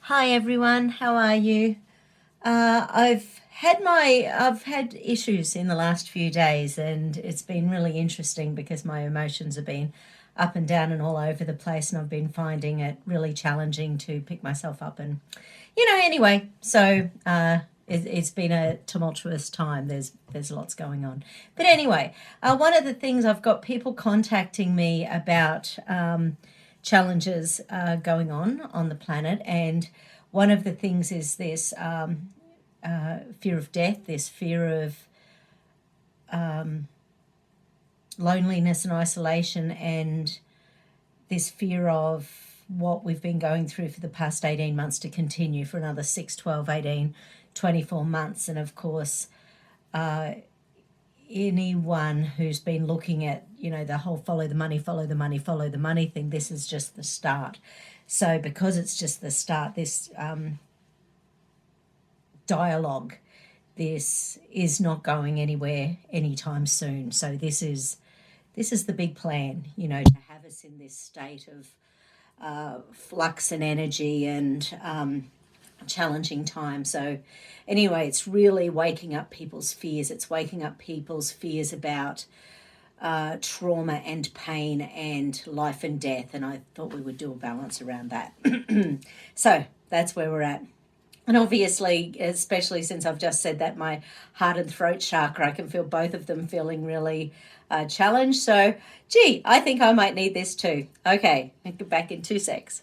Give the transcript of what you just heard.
Hi everyone, how are you? I've had issues in the last few days, and it's been really interesting because my emotions have been up and down and all over the place, and I've been finding it really challenging to pick myself up. And anyway, it's been a tumultuous time. There's lots going on, but anyway, one of the things I've got people contacting me about. Challenges going on the planet, and one of the things is this fear of death, this fear of loneliness and isolation, and this fear of what we've been going through for the past 18 months to continue for another 6, 12, 18, 24 months. And of course, anyone who's been looking at, the whole follow the money, follow the money, follow the money thing, this is just the start. So because it's just the start, this dialogue, this is not going anywhere anytime soon. So this is the big plan, to have us in this state of flux and energy and challenging time. So anyway, it's really waking up people's fears. It's waking up people's fears about trauma and pain and life and death. And I thought we would do a balance around that. So that's where we're at. And obviously, especially since I've just said that, my heart and throat chakra, I can feel both of them feeling really challenged. So, I think I might need this too. Okay, I'll get back in 2 secs.